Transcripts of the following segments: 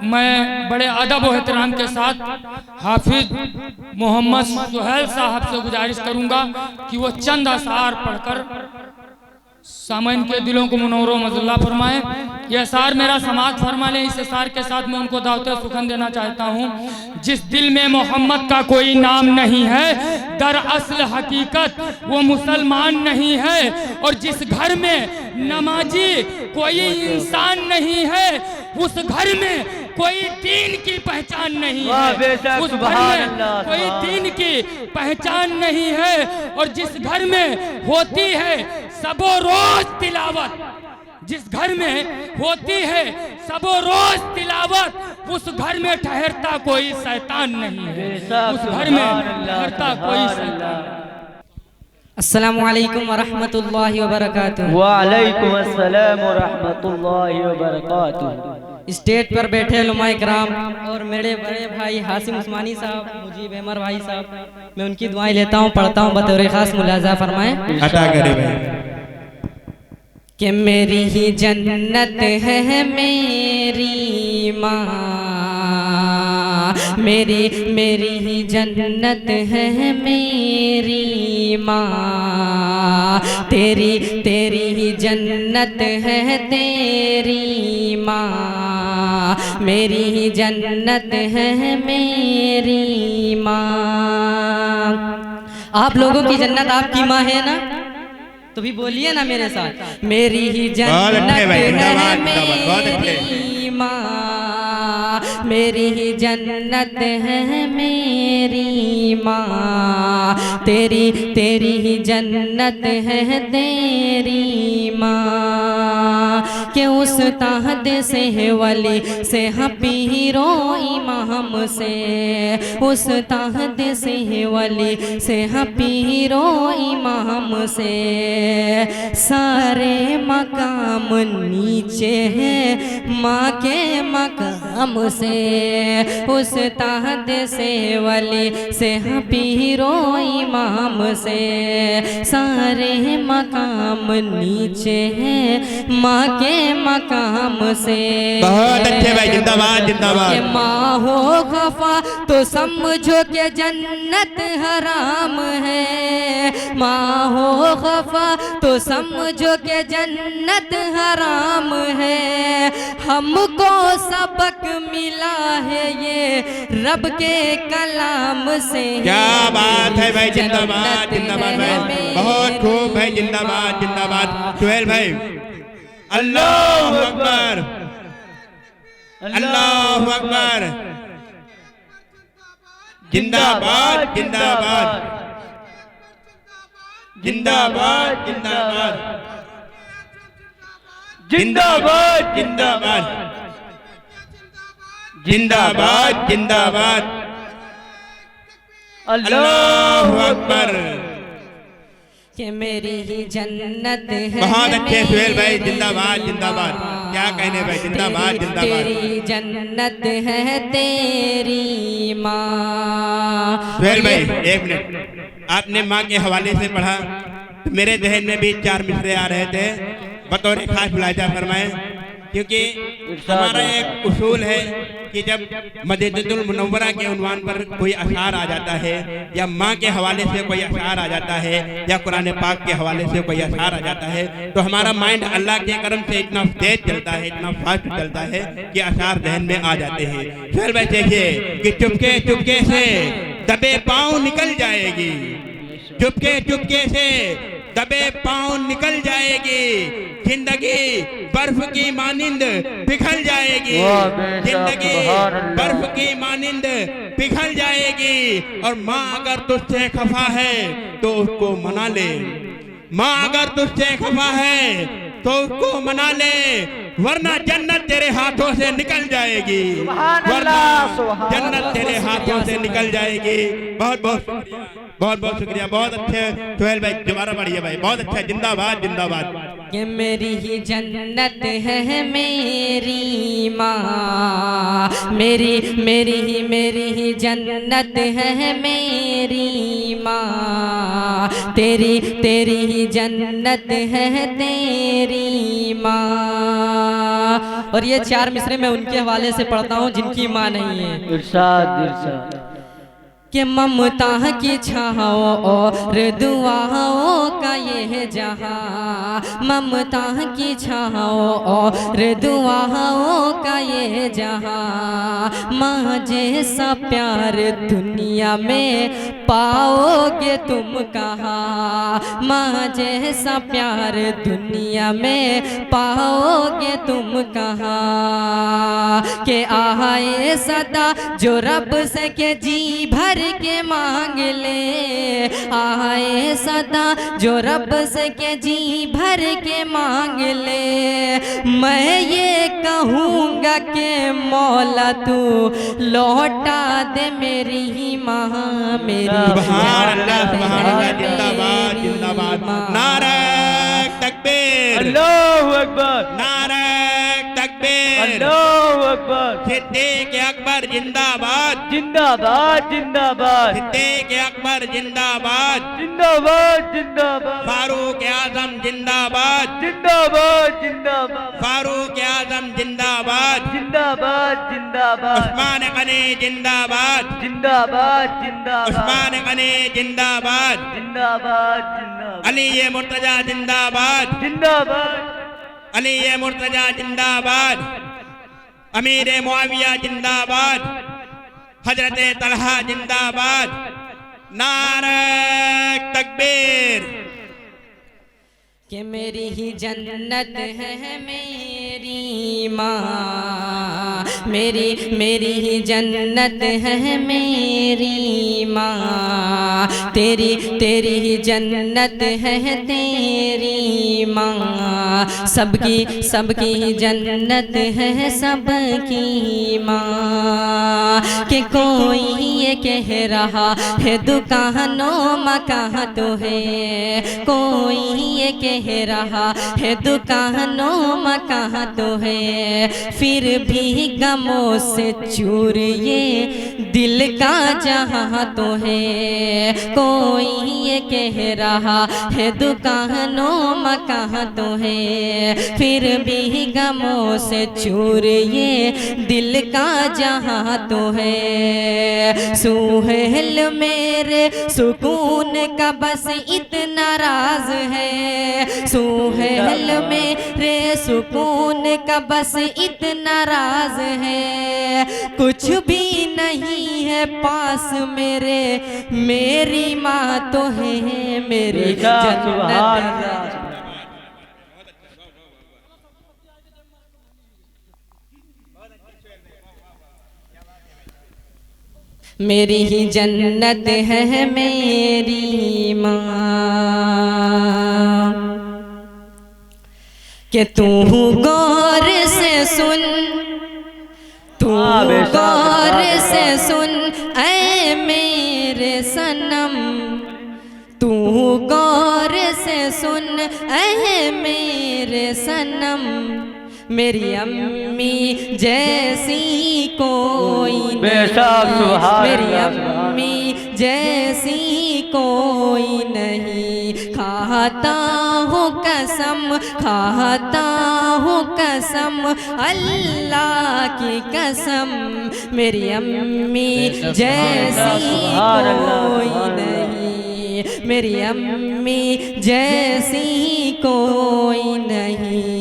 मैं बड़े अदब और एहतराम के साथ हाफिज मोहम्मद सुहेल साहब से गुजारिश करूंगा कि वो चंद अशार पढ़कर सामईन के दिलों को मुनव्वर मज़ल्ला फरमाए। ये अशार मेरा समाज फरमा ले। इस अशार के साथ मैं उनको दावत सुखन देना चाहता हूँ। जिस दिल में मोहम्मद का कोई नाम नहीं है, दरअसल हकीकत वो मुसलमान नहीं है। और जिस घर में नमाजी कोई इंसान नहीं है, उस घर में कोई दीन की पहचान नहीं है। उस घर में कोई दीन की पहचान नहीं है। और जिस घर में होती है सबो रोज तिलावत, जिस घर में होती है सबो रोज तिलावत, उस घर में ठहरता कोई शैतान नहीं है। उस घर में ठहरता कोई शैतान। अस्सलामु अलैकुम व रहमतुल्लाहि व बरकातुहू। वालेकुम अस्सलाम व रहमतुल्लाहि व बरकातुहू। स्टेज पर बैठे उलमाए किराम और मेरे बड़े भाई हासिम उस्मानी साहब, मुजीब अहमद भाई साहब, मैं उनकी दुआएं लेता हूँ, पढ़ता हूँ, बतौर खास मुलाजा फरमाएं। अता करे भाई कि मेरी ही जन्नत है मेरी माँ, मेरी ही जन्नत है मेरी माँ, तेरी ही जन्नत है तेरी माँ, मेरी ही जन्नत है मेरी माँ। आप लोगों की जन्नत आपकी माँ है ना? तो भी बोलिए ना मेरे साथ, मेरी ही जन्नत है मेरी माँ, मेरी ही जन्नत है मेरी माँ, तेरी ही जन्नत है तेरी माँ। के उस ताहद से वली से हाँ पीरो इमाम से, उस ताहद से वली से हाँ पीरो इमाम से, सारे मकाम नीचे हैं माँ के मकाम से, उस ताहद से वली से हाँ पीरो इमाम से, सारे मकाम नीचे हैं माँ के मकाम से। बहुत अच्छे भाई, जिंदाबाद जिंदाबाद। माँ हो खफा तो समझो कि जन्नत हराम है, माँ हो खफा तो समझो कि जन्नत हराम है। हमको सबक मिला है ये रब के कलाम से। क्या बात है भाई, जिंदाबाद जिंदाबाद भाई, बहुत खूब भाई, जिंदाबाद जिंदाबाद। सुहेल भाई, अल्लाहु अकबर अल्लाहु अकबर, जिंदाबाद जिंदाबाद जिंदाबाद जिंदाबाद जिंदाबाद जिंदाबाद जिंदाबाद जिंदाबाद, अल्लाहु अकबर। कि मेरी ही जन्नत है। बहुत अच्छे सुहेल भाई, जिंदाबाद जिंदाबाद। क्या कहने भाई, जिंदाबाद जिंदाबाद। तेरी जन्नत है तेरी माँ। सुहेल भाई एक मिनट, आपने माँ के हवाले से पढ़ा तो मेरे जहन में भी चार मिसरे आ रहे थे, बतौर खास मुलाहिजा फरमाएं। क्योंकि हमारा एक उसूल है कि जब मदीनतुल मुनव्वरा के उन्वान पर कोई अशार आ जाता है, या माँ के हवाले से कोई अशार आ जाता है, या कुरान पाक के हवाले से कोई अशार आ जाता है, तो हमारा माइंड अल्लाह के करम से इतना तेज चलता है, इतना फास्ट चलता है कि अशार जहन में आ जाते हैं। फिर वैसे देखिए कि चुपके चुपके से दबे पाँव निकल जाएगी, चुपके चुपके से दबे पाँव निकल जाएगी, जिंदगी बर्फ की मानिंद पिघल जाएगी, जिंदगी बर्फ की मानिंद पिघल जाएगी। और माँ अगर तुझसे खफा है तो उसको मना ले, माँ अगर तुझसे खफा है तो उसको मना ले, वरना जन्नत तेरे हाथों से निकल जाएगी, वरना जन्नत तेरे हाथों से निकल जाएगी। बहुत बहुत बहुत बहुत शुक्रिया, बहुत अच्छे सुहेल भाई, दोबारा पढ़िए भाई, बहुत अच्छा, जिंदाबाद जिंदाबाद। कि मेरी ही जन्नत है मेरी माँ, मेरी ही जन्नत है मेरी माँ, तेरी ही जन्नत है तेरी माँ। और ये 4 मिसरे मैं उनके हवाले से पढ़ता हूँ जिनकी माँ नहीं है। इरशाद इरशाद। कि ममता की छाओ और दुआओं का ये जहां, ममता की छाओ और दुआओं का ये जहां, माँ जैसा प्यार दुनिया में पाओगे तुम कहाँ, माँ जैसा प्यार दुनिया में पाओगे तुम कहाँ। के आए सदा जो रब से के जी भर के मांग ले, आए सदा जो रब से के जी भर के मांग ले। मैं ये कहूँगा कि मौला तू लौटा दे मेरी ही माँ, मेरी सुभान अल्लाह, जिंदाबाद जिंदाबाद। नारे तकबीर, अल्लाहु अकबर, नारे तकबीर, अल्लाहु अकबर। सिद्दीक अकबर जिंदाबाद, जिंदाबाद जिंदाबाद, सिद्दीक अकबर जिंदाबाद, जिंदाबाद जिंदाबाद, फारूक आजम जिंदाबाद, जिंदाबाद जिंदाबाद, फारूक आजम जिंदाबाद, जिंदाबाद जिंदाबाद, उस्मान गनी जिंदाबाद, जिंदाबाद जिंदाबाद, उस्मान गनी जिंदाबाद, जिंदाबाद जिंदाबाद, अली ये मुर्तजा जिंदाबाद, जिंदाबाद, अली ये मुर्तजा जिंदाबाद, अमीर मुआविया जिंदाबाद, हजरत तलहा जिंदाबाद। नारे तकबीर। कि मेरी ही जन्नत है मेरी माँ, मेरी ही जन्नत है मेरी माँ, तेरी ही जन्नत है तेरी माँ, सबकी जन्नत है सबकी माँ। कि कोई ये कह रहा है दुकानों मकान तो है, कोई ये कह रहा है दुकानों मकान तो है, फिर भी गमों से चूर ये दिल का जहां तो है। कोई ये कह रहा है दुकानों मकान तो है, फिर भी गमों से चूर ये दिल का जहां तो है। सुहेल मेरे सुकून का बस इतना राज है, सुहेल मेरे सुकून का बस इतना राज है। कुछ भी नहीं है पास मेरे, मेरी माँ तो है मेरी जन्नत। मेरी ही जन्नत है मेरी माँ। कि तू गौर से सुन, तू गौर से सुन ऐ मेरे सनम, तू गौर से सुन ऐ मेरे सनम। मेरी अम्मी जैसी कोई नहीं, मेरी अम्मी जैसी कोई नहीं। खाता हूँ कसम, खाता हूँ कसम अल्लाह की कसम, मेरी अम्मी जैसी कोई नहीं, मेरी अम्मी जैसी कोई नहीं।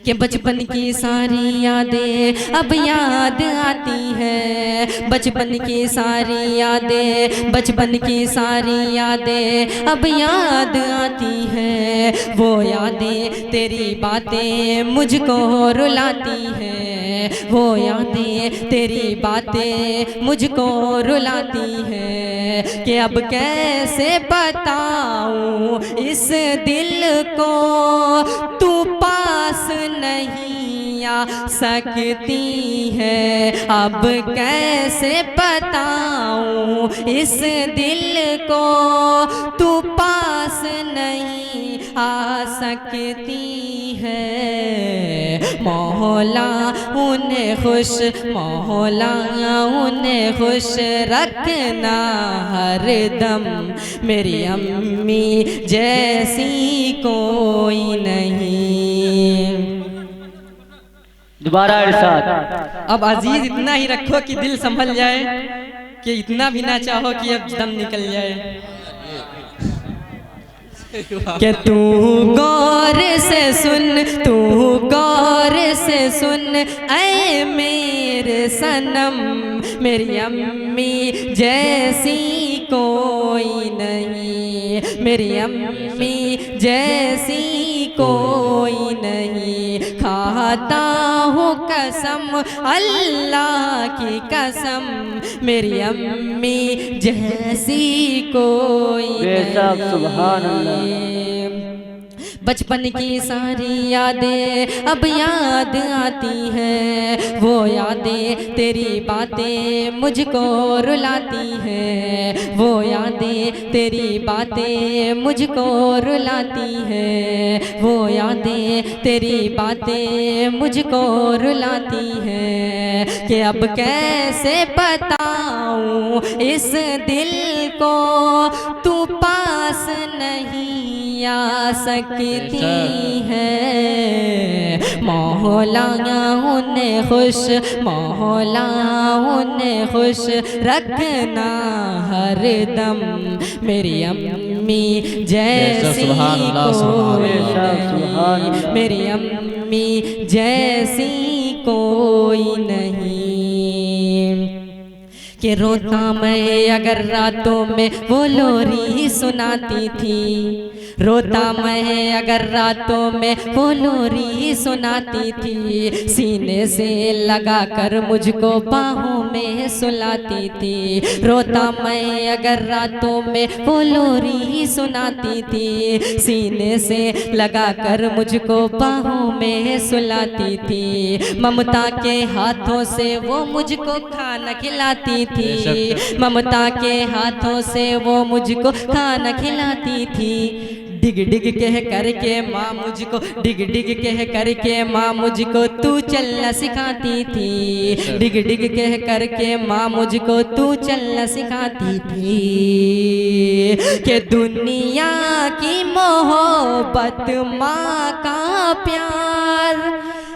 कि बचपन की सारी यादें अब याद आती है, बचपन की सारी यादें, बचपन की सारी यादें अब याद आती है। वो यादें तेरी बातें मुझको रुलाती है, वो यादें तेरी बातें मुझको रुलाती है। कि अब कैसे बताऊं इस दिल को, तू पास नहीं आ सकती है। अब कैसे बताऊं इस दिल को, तू पास नहीं आ सकती है। मौला उन्हें खुश, मौला उन्हें खुश रखना हर दम, मेरी अम्मी जैसी कोई नहीं। दोबारा इरशाद। अब अजीज इतना ही रखो कि दिल संभल जाए, कि इतना भी ना चाहो कि अब दम निकल जाए। कि तू गौर से सुन, तू गौर से सुन ऐ मेरे सनम, मेरी अम्मी जैसी कोई नहीं, मेरी अम्मी जैसी कोई नहीं। खाता हूँ कसम अल्लाह की कसम, मेरी अम्मी जैसी कोई बेशक, सुभान अल्लाह। बचपन की सारी यादें अब याद आती हैं, वो यादें तेरी बातें मुझको रुलाती हैं, वो यादें तेरी बातें मुझको रुलाती हैं, वो यादें तेरी बातें मुझको रुलाती हैं। कि अब कैसे बताऊं इस दिल को, तू पास नहीं आ सकती है। मौला उन्हें खुश, मौला उन्हें खुश रखना हर दम, मेरी अम्मी जैसी कोई नहीं, मेरी अम्मी जैसी कोई नहीं। कि रोता मैं अगर रातों में वो लोरी सुनाती थी, रोता मैं अगर रातों में वो लोरी सुनाती थी, सीने से लगा कर मुझको बाहों में सुलाती थी। रोता मैं अगर रातों में वो लोरी सुनाती थी, सीने से लगा कर मुझको बाहों में सुलाती थी। ममता के हाथों से वो मुझको खाना खिलाती थी, ममता के हाथों से वो मुझको खाना खिलाती थी। डिग डिग कह करके माँ मुझको, डिग डिग कह करके माँ मुझको तू चलना सिखाती थी, डिग डिग कह करके माँ मुझको तू चलना सिखाती थी। कि दुनिया की मोहब्बत माँ का प्यार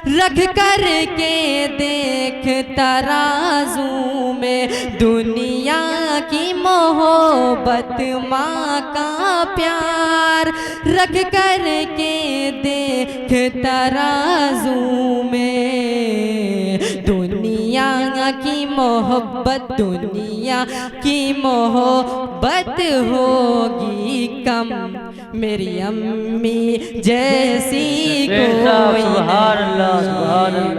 रख कर के देख तराजू में, दुनिया की मोहब्बत माँ का प्यार रख कर के देख तराजू में। दुनिया की मोहब्बत, दुनिया की मोहब्बत होगी कम, मेरी अम्मी जैसी कोई नहीं,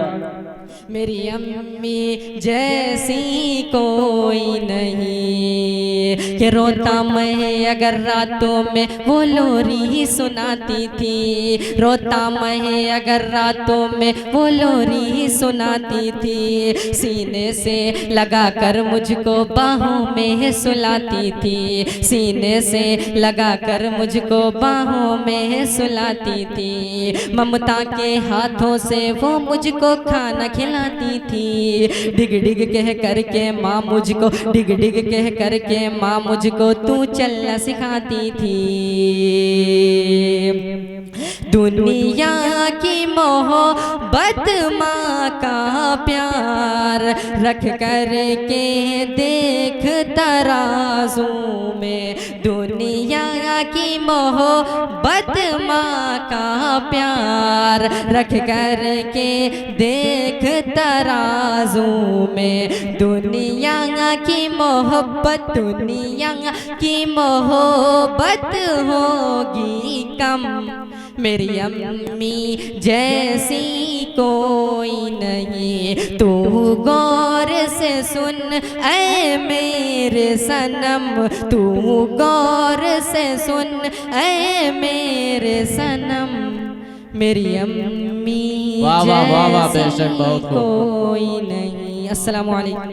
मेरी अम्मी जैसी कोई नहीं। कि रोता मैं अगर रातों में वो लोरी सुनाती थी, रोता मैं अगर रातों में वो लोरी सुनाती थी, सीने से लगा कर मुझको बाहों में सुलाती थी, सीने से लगा कर मुझको बाहों में सुलाती थी। ममता के हाथों से वो मुझको खाना खिलाती थी, डिग डिग कह करके माँ मुझको, डिग डिग कह करके माँ मुझको तू चलना सिखाती थी। दुनिया की मोहब्बत माँ का प्यार रख कर के देख तराजू में, दुनिया की मोहब्बत माँ का प्यार रख कर के देख तराजू में। दुनिया की मोहब्बत, दुनिया की मोहब्बत होगी कम, मेरी अम्मी जैसी कोई नहीं। तू गौर से सुन ऐ मेरे सनम, तू गौर से सुन ऐ मेरे सनम, मेरी अम्मी जैसी कोई नहीं। अस्सलामु अलैकुम।